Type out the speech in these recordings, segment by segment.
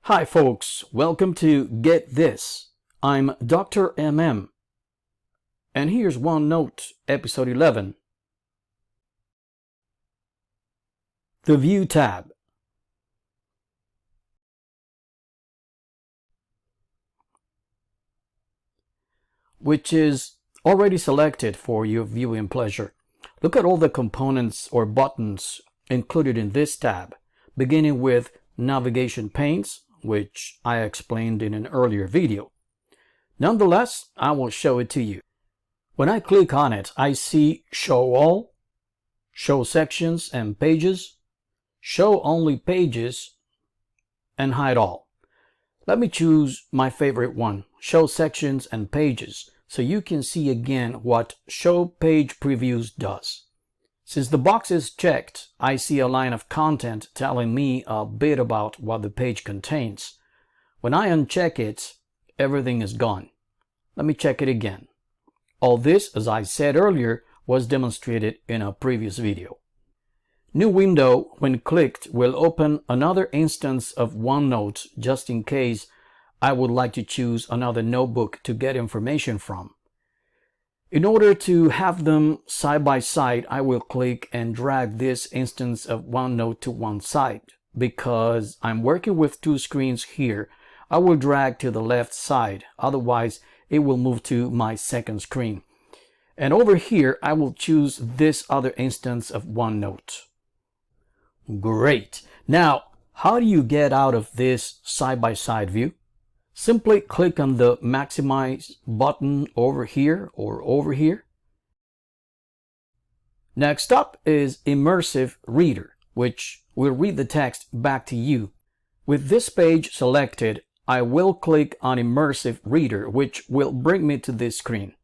Hi folks, welcome to Get This. I'm Dr. MM. And here's OneNote, episode 11. The View tab. Which is already selected for your viewing pleasure. Look at all the components or buttons included in this tab, beginning with navigation panes, which I explained in an earlier video. Nonetheless, I will show it to you. When I click on it, I see Show All, Show Sections and Pages, Show Only Pages, and Hide All. Let me choose my favorite one, Show Sections and Pages, so you can see again what Show Page Previews does. Since the box is checked, I see a line of content telling me a bit about what the page contains. When I uncheck it, everything is gone. Let me check it again. All this, as I said earlier, was demonstrated in a previous video. New window, when clicked, will open another instance of OneNote just in case I would like to choose another notebook to get information from. In order to have them side by side, I will click and drag this instance of OneNote to one side. Because I'm working with two screens here, I will drag to the left side, otherwise it will move to my second screen. And over here, I will choose this other instance of OneNote. Great! Now, how do you get out of this side-by-side view? Simply click on the Maximize button over here or over here. Next up is Immersive Reader, which will read the text back to you. With this page selected, I will click on Immersive Reader, which will bring me to this screen.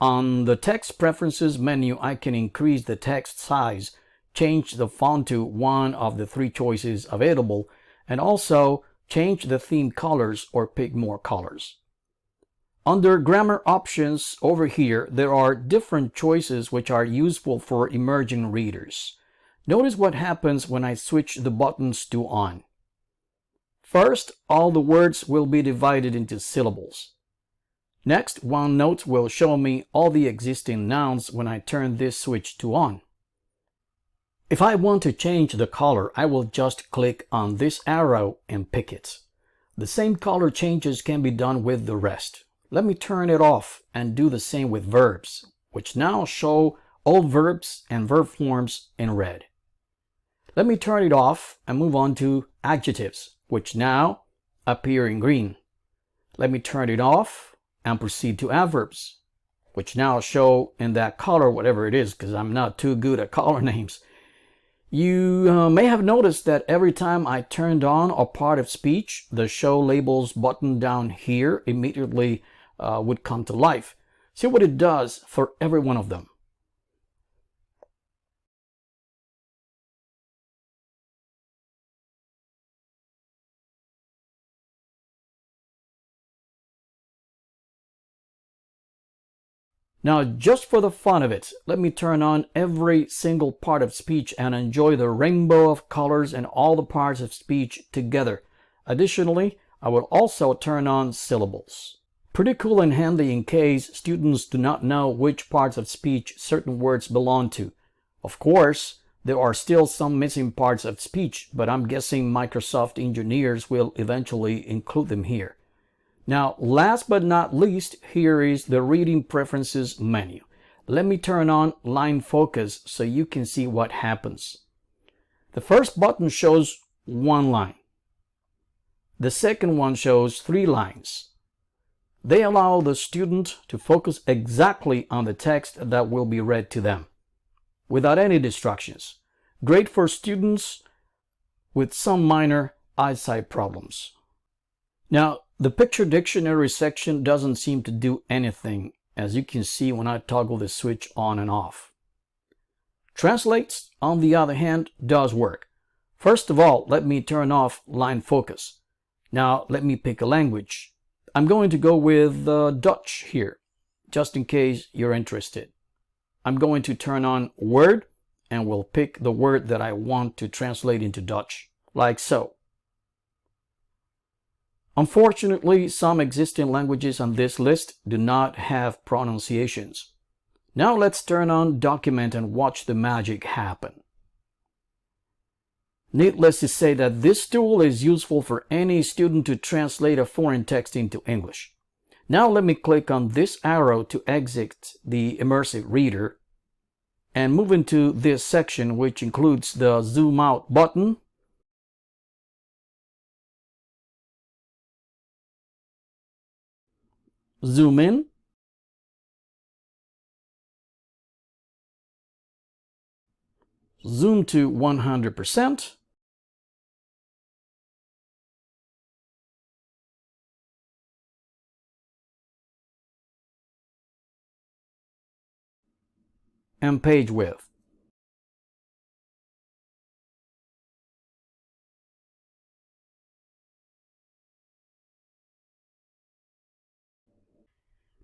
On the Text Preferences menu, I can increase the text size, change the font to one of the three choices available, and also change the theme colors or pick more colors. Under Grammar Options over here, there are different choices which are useful for emerging readers. Notice what happens when I switch the buttons to on. First, all the words will be divided into syllables. Next, OneNote will show me all the existing nouns when I turn this switch to on. If I want to change the color, I will just click on this arrow and pick it. The same color changes can be done with the rest. Let me turn it off and do the same with verbs, which now show all verbs and verb forms in red. Let me turn it off and move on to adjectives, which now appear in green. Let me turn it off and proceed to adverbs, which now show in that color, whatever it is, because I'm not too good at color names. You may have noticed that every time I turned on a part of speech, the Show Labels button down here immediately would come to life. See what it does for every one of them. Now, just for the fun of it, let me turn on every single part of speech and enjoy the rainbow of colors and all the parts of speech together. Additionally, I will also turn on syllables. Pretty cool and handy in case students do not know which parts of speech certain words belong to. Of course, there are still some missing parts of speech, but I'm guessing Microsoft engineers will eventually include them here. Now, last but not least, here is the Reading Preferences menu. Let me turn on Line Focus so you can see what happens. The first button shows one line. The second one shows 3 lines. They allow the student to focus exactly on the text that will be read to them, without any distractions. Great for students with some minor eyesight problems. Now, the picture dictionary section doesn't seem to do anything, as you can see when I toggle the switch on and off. Translates, on the other hand, does work. First of all, let me turn off line focus. Now, let me pick a language. I'm going to go with Dutch here, just in case you're interested. I'm going to turn on Word, and we'll pick the word that I want to translate into Dutch, like so. Unfortunately, some existing languages on this list do not have pronunciations. Now let's turn on Document and watch the magic happen. Needless to say that this tool is useful for any student to translate a foreign text into English. Now let me click on this arrow to exit the Immersive Reader and move into this section, which includes the Zoom Out button, Zoom In, Zoom to 100%, and Page Width.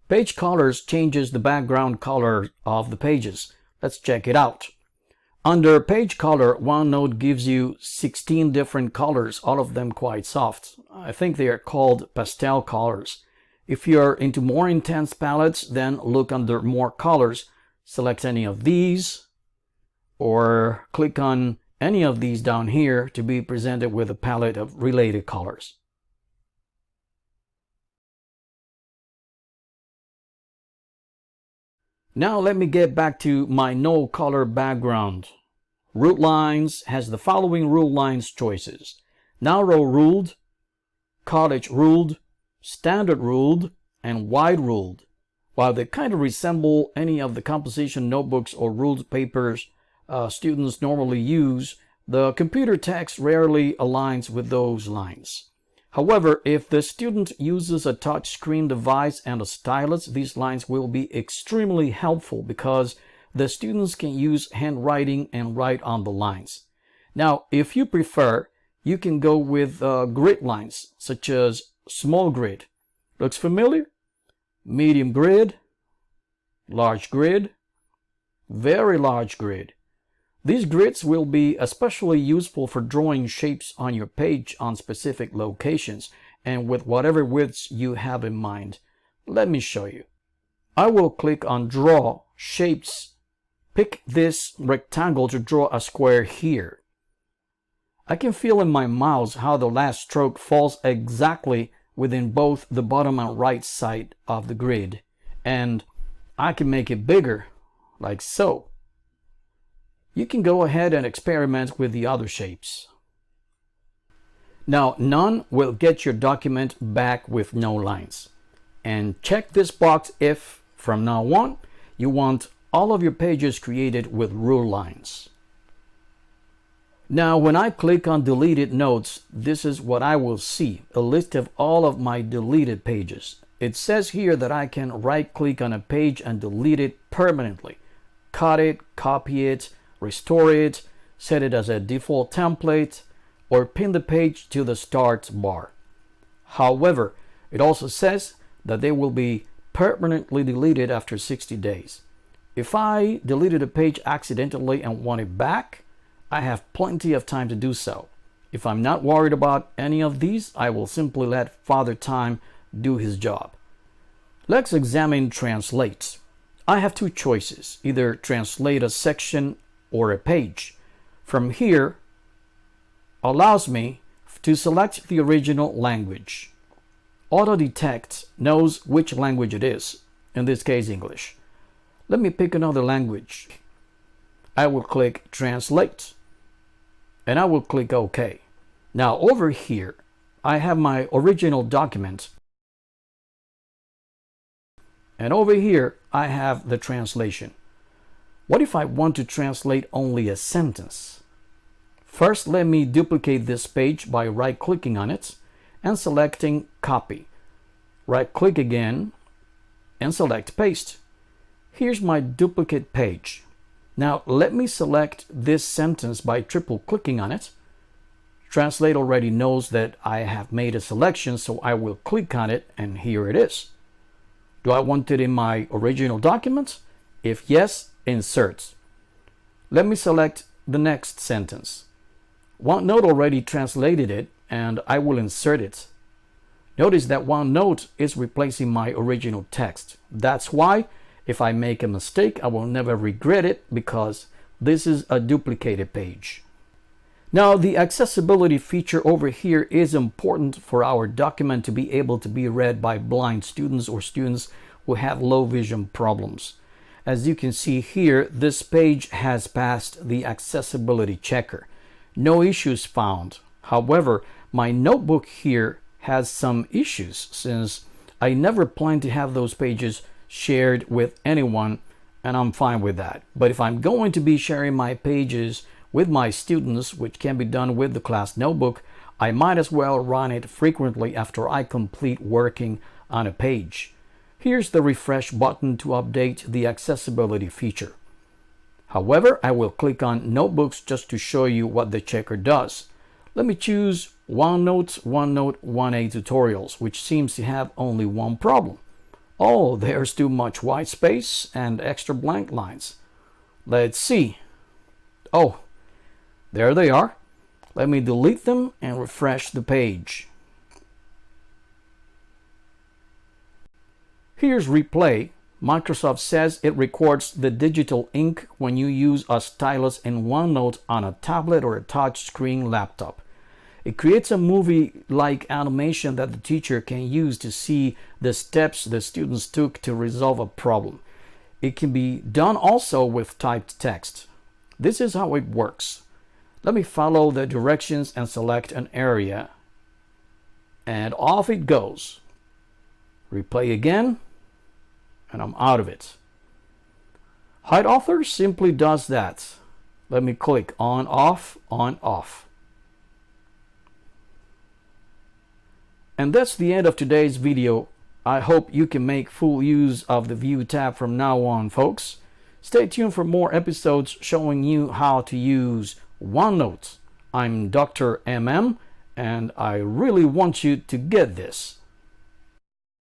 Page Colors changes the background color of the pages. Let's check it out. Under Page Color, OneNote gives you 16 different colors, all of them quite soft. I think they are called pastel colors. If you're into more intense palettes, then look under More Colors, select any of these, or click on any of these down here to be presented with a palette of related colors. Now let me get back to my no color background. Root Lines has the following rule lines choices: narrow ruled, cottage ruled, standard ruled, and wide ruled. While they kind of resemble any of the composition notebooks or ruled papers students normally use, the computer text rarely aligns with those lines. However, if the student uses a touchscreen device and a stylus, these lines will be extremely helpful because the students can use handwriting and write on the lines. Now, if you prefer, you can go with grid lines, such as small grid. Looks familiar? Medium grid, large grid, very large grid. These grids will be especially useful for drawing shapes on your page on specific locations and with whatever widths you have in mind. Let me show you. I will click on Draw Shapes. Pick this rectangle to draw a square here. I can feel in my mouse how the last stroke falls exactly within both the bottom and right side of the grid, and I can make it bigger, like so. You can go ahead and experiment with the other shapes. Now, none will get your document back with no lines. And check this box if, from now on, you want all of your pages created with rule lines. Now, when I click on Deleted Notes, this is what I will see, a list of all of my deleted pages. It says here that I can right-click on a page and delete it permanently. Cut it, copy it, restore it, set it as a default template, or pin the page to the start bar. However, it also says that they will be permanently deleted after 60 days. If I deleted a page accidentally and want it back, I have plenty of time to do so. If I'm not worried about any of these, I will simply let Father Time do his job. Let's examine Translate. I have two choices, either translate a section or a page. From here, allows me to select the original language. Auto Detect knows which language it is, in this case English. Let me pick another language. I will click Translate, and I will click OK. Now over here, I have my original document, and over here I have the translation. What if I want to translate only a sentence? First, let me duplicate this page by right-clicking on it and selecting Copy. Right-click again and select Paste. Here's my duplicate page. Now let me select this sentence by triple-clicking on it. Translate already knows that I have made a selection, so I will click on it, and here it is. Do I want it in my original document? If yes, Insert. Let me select the next sentence. OneNote already translated it, and I will insert it. Notice that OneNote is replacing my original text. That's why if I make a mistake, I will never regret it because this is a duplicated page. Now, the accessibility feature over here is important for our document to be able to be read by blind students or students who have low vision problems. As you can see here, this page has passed the accessibility checker. No issues found. However, my notebook here has some issues since I never plan to have those pages shared with anyone, and I'm fine with that. But if I'm going to be sharing my pages with my students, which can be done with the class notebook, I might as well run it frequently after I complete working on a page. Here's the refresh button to update the accessibility feature. However, I will click on notebooks just to show you what the checker does. Let me choose OneNote 1A tutorials, which seems to have only one problem. Oh, there's too much white space and extra blank lines. Let's see. Oh, there they are. Let me delete them and refresh the page. Here's replay. Microsoft says it records the digital ink when you use a stylus in OneNote on a tablet or a touchscreen laptop. It creates a movie-like animation that the teacher can use to see the steps the students took to resolve a problem. It can be done also with typed text. This is how it works. Let me follow the directions and select an area. And off it goes. Replay again. And I'm out of it. Hide author simply does that. Let me click on, off, on, off. And that's the end of today's video. I hope you can make full use of the View tab from now on, folks. Stay tuned for more episodes showing you how to use OneNote. I'm Dr. MM, and I really want you to get this.